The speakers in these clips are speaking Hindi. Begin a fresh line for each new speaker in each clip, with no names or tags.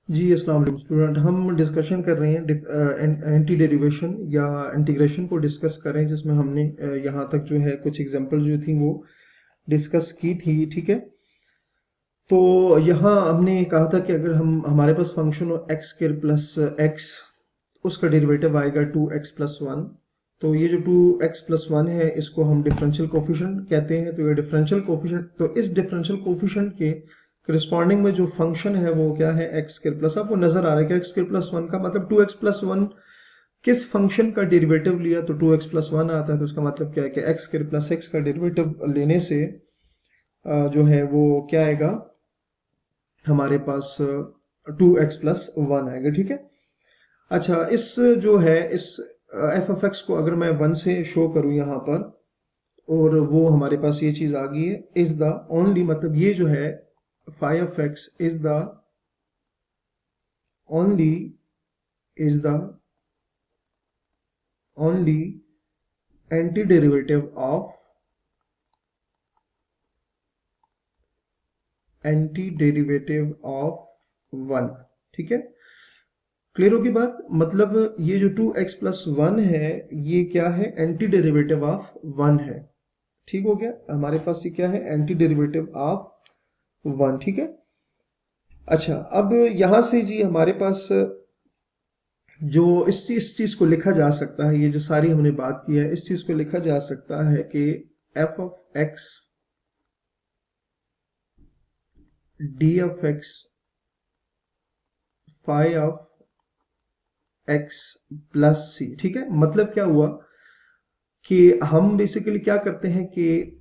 जी अस्सलाम वालेकुम स्टूडेंट। हम डिस्कशन कर रहे हैं एंटी डेरिवेशन या इंटीग्रेशन को डिस्कस कर रहे हैं, जिसमें हमने यहाँ तक जो है कुछ एग्जांपल जो थी वो डिस्कस की थी। ठीक है, तो यहाँ हमने कहा था कि अगर हमारे पास फंक्शन हो एक्स स्क्वायर प्लस एक्स, उसका डेरिवेटिव आएगा 2x+1। तो ये जो 2x+1 है इसको हम डिफरेंशियल कोफिशिएंट कहते हैं। तो ये डिफरेंशियल कोफिशिएंट, तो इस डिफरेंशियल कोफिशिएंट के करस्पॉन्डिंग में जो फंक्शन है वो क्या है, एक्स स्क्वायर प्लस। आपको नजर आ रहा है कि एक्स स्क्वायर प्लस वन का मतलब 2x+1 किस फंक्शन का डेरिवेटिव लिया तो 2x+1 आता है। तो उसका मतलब क्या है कि एक्स स्क्वायर प्लस एक्स का डेरिवेटिव लेने से जो है वो क्या आएगा, हमारे पास 2x+1 आएगा। ठीक है, अच्छा इस जो है इस एफ ऑफ एक्स को अगर मैं 1 से शो करूं यहाँ पर, और वो हमारे पास ये चीज आ गई है, इज द ओनली, मतलब ये जो है phi of x is the only, is the only anti derivative of one. ठीक है, क्लियर होगी बात। मतलब ये जो 2x+1 है ये क्या है, एंटी डेरिवेटिव ऑफ 1 है। ठीक हो गया, हमारे पास ये क्या है, एंटी डेरिवेटिव ऑफ 1। ठीक है, अच्छा अब यहां से जी हमारे पास जो इस चीज को लिखा जा सकता है, ये जो सारी हमने बात की है इस चीज को लिखा जा सकता है कि F of x D of x phi of x plus C. ठीक है, मतलब क्या हुआ कि हम बेसिकली क्या करते हैं कि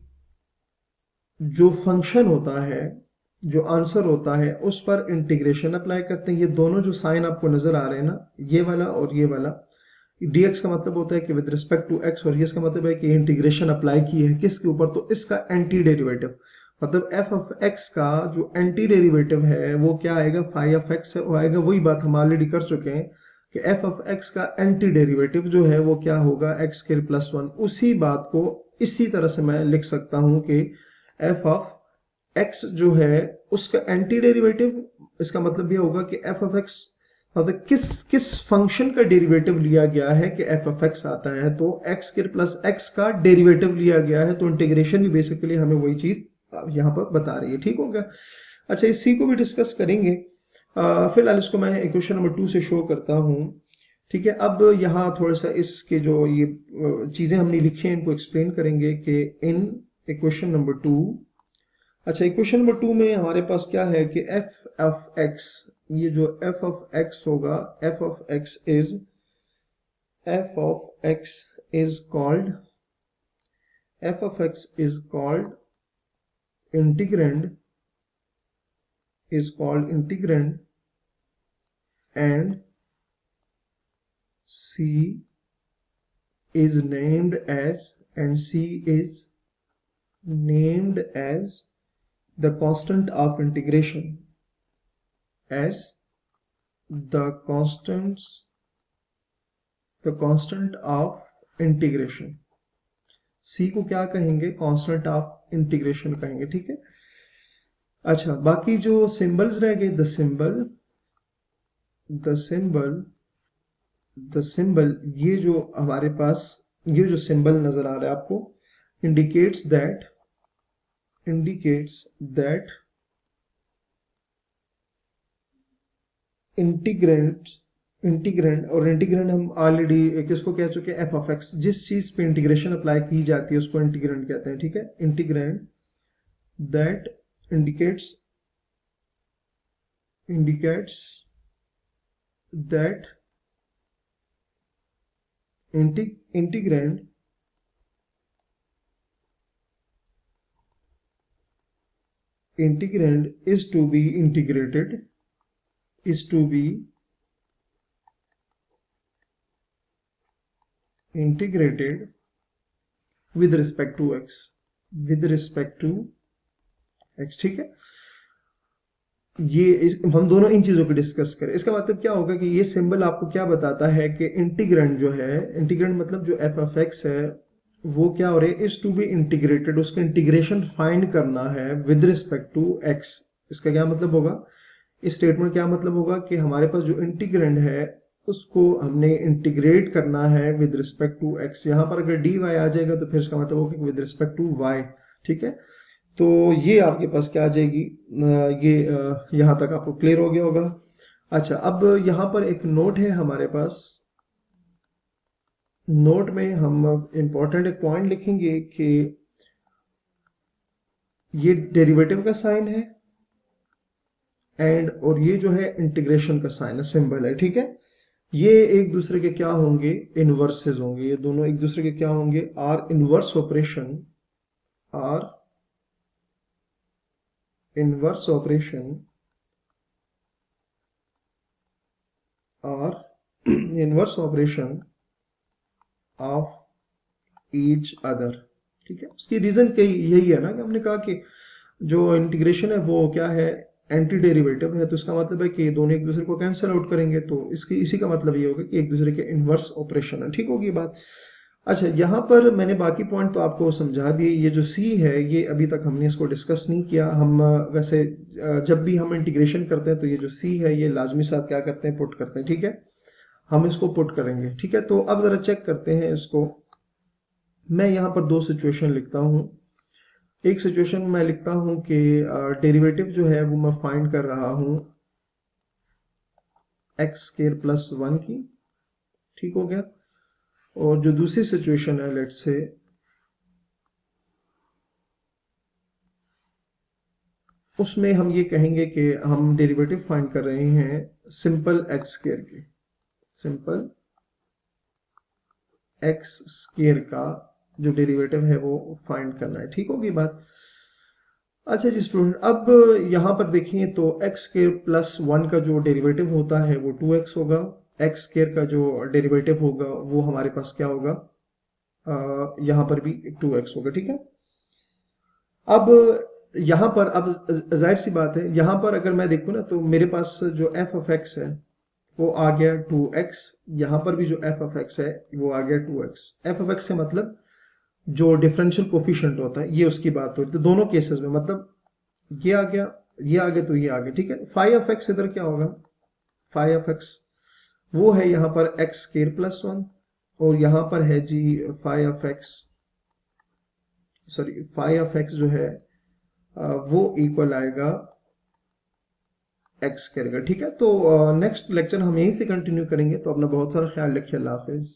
जो फंक्शन होता है, जो आंसर होता है, उस पर इंटीग्रेशन अप्लाई करते हैं। ये दोनों जो साइन आपको नजर आ रहे हैं ना, ये वाला और ये वाला, dx का मतलब होता है कि विद रिस्पेक्ट टू x, और ये इसका मतलब है कि इंटीग्रेशन अप्लाई की है किसके ऊपर, तो इसका एंटी डेरिवेटिव, मतलब f ऑफ x का जो एंटी डेरिवेटिव है वो क्या आएगा, फाई ऑफ x आएगा। वही बात हम ऑलरेडी कर चुके हैं कि f ऑफ x का एंटी डेरिवेटिव जो है वो क्या होगा, x स्क्वायर प्लस 1। उसी बात को इसी तरह से मैं लिख सकता हूं कि f ऑफ x जो है उसका एंटी डेरिवेटिव, इसका मतलब ये होगा कि f ऑफ x मतलब किस किस फंक्शन का डेरिवेटिव लिया गया है कि एफ ऑफ एक्स आता है, तो एक्स स्क्वायर प्लस एक्स का डेरिवेटिव लिया गया है। तो इंटीग्रेशन भी बेसिकली हमें वही चीज यहाँ पर बता रही है। ठीक हो गया, अच्छा इसी को भी डिस्कस करेंगे। फिलहाल इसको मैं इक्वेशन नंबर 2 से शो करता हूँ। ठीक है, अब यहाँ थोड़ा सा इसके जो ये चीजें हमने लिखी हैं इनको एक्सप्लेन करेंगे कि इन इक्वेशन नंबर 2, अच्छा इक्वेशन नंबर 2 में हमारे पास क्या है कि एफ ऑफ एक्स, ये जो एफ ऑफ एक्स होगा, f of x is, f of x is called, f of x is called integrand, is called integrand, and C is named as, and c is named as the constant of integration, as the constant of integration। c को क्या कहेंगे, कांस्टेंट ऑफ इंटीग्रेशन कहेंगे। ठीक है, अच्छा बाकी जो सिंबल्स रह गए, द सिंबल ये जो हमारे पास ये जो सिंबल नजर आ रहा है आपको, indicates that इंटीग्रेंड और इंटीग्रेंड हम ऑलरेडी किसको कह चुके हैं, एफ ऑफ एक्स। जिस चीज पे इंटीग्रेशन अप्लाई की जाती है उसको इंटीग्रेंड कहते हैं। ठीक है, integrand that indicates that integrand is to be integrated with respect to x, ठीक है। ये हम दोनों इन चीजों को डिस्कस करें। इसका मतलब क्या होगा कि ये सिंबल आपको क्या बताता है कि इंटीग्रेंड जो है, इंटीग्रेंड मतलब जो एफ ऑफ एक्स है वो क्या हो रहा है, इज टू बी इंटीग्रेटेड, उसका इंटीग्रेशन फाइंड करना है विद रिस्पेक्ट टू एक्स। इसका क्या मतलब होगा, इस स्टेटमेंट क्या मतलब होगा कि हमारे पास जो इंटीग्रेंड है उसको हमने इंटीग्रेट करना है विद रिस्पेक्ट टू एक्स। यहाँ पर अगर डी वाई आ जाएगा तो फिर इसका मतलब होगा विद रिस्पेक्ट टू वाई। ठीक है, तो ये आपके पास क्या आ जाएगी, ये यहाँ तक आपको क्लियर हो गया होगा। अच्छा, अब यहाँ पर एक नोट है हमारे पास। नोट में हम इंपॉर्टेंट एक पॉइंट लिखेंगे कि ये डेरिवेटिव का साइन है और ये जो है इंटीग्रेशन का साइन है, सिंबल है। ठीक है, ये एक दूसरे के क्या होंगे, इनवर्सेस होंगे। ये दोनों एक दूसरे के क्या होंगे, are inverse operation, are inverse operation, are inverse operation of each other. ठीक है, उसकी रीजन यही है ना कि हमने कहा कि जो इंटीग्रेशन है वो क्या है, एंटी डेरिवेटिव है, तो इसका मतलब है कि दोनों एक दूसरे को कैंसिल आउट करेंगे, तो इसकी इसी का मतलब ये होगा कि एक दूसरे के इनवर्स ऑपरेशन है। ठीक होगी बात। अच्छा, यहाँ पर मैंने बाकी पॉइंट तो आपको समझा दिए। ये जो सी है ये अभी तक हमने इसको डिस्कस नहीं किया। हम वैसे जब भी हम इंटीग्रेशन करते हैं तो ये जो सी है ये लाजमी साथ क्या करते हैं, पुट करते हैं। ठीक है, हम इसको पुट करेंगे। ठीक है, तो अब जरा चेक करते हैं इसको। मैं यहाँ पर दो सिचुएशन लिखता हूँ। एक सिचुएशन मैं लिखता हूँ कि डेरिवेटिव जो है वो मैं फाइंड कर रहा हूँ एक्स स्क्वायर प्लस 1 की। ठीक हो गया। और जो दूसरी सिचुएशन है, लेट्स से उसमें हम ये कहेंगे कि हम डेरिवेटिव फाइंड कर रहे हैं सिंपल एक्स स्क्वायर की, सिंपल एक्स स्क्वायर का जो डेरिवेटिव है वो फाइंड करना है। ठीक होगी बात। अच्छा जी स्टूडेंट, अब यहाँ पर देखिए तो एक्स स्क्वायर प्लस 1 का जो डेरिवेटिव होता है वो 2x होगा। एक्स स्क्वायर का जो डेरिवेटिव होगा वो हमारे पास क्या होगा, यहाँ पर भी 2x होगा। ठीक है, अब यहाँ पर अब जाहिर सी बात है, यहाँ पर अगर मैं देखूँ ना तो मेरे पास जो f ऑफ x है वो आ गया 2x। यहाँ पर भी जो f ऑफ x है वो आ गया 2x। f ऑफ x से मतलब जो डिफरेंशियल कोफिशिएंट होता है ये उसकी बात होती है। तो दोनों केसेस में मतलब ये आ गया, ये आ गया, तो ये आ गया। ठीक है, फाई ऑफ एक्स इधर क्या होगा, फाई ऑफ एक्स वो है यहाँ पर एक्स स्क्वायर प्लस 1, और यहाँ पर है G phi of x, sorry phi of x जो है वो इक्वल आएगा एक्स स्क्वायर का। ठीक है, तो नेक्स्ट लेक्चर हम यहीं से कंटिन्यू करेंगे। तो अपना बहुत सारा ख्याल रखिए। अल्लाह हाफिज।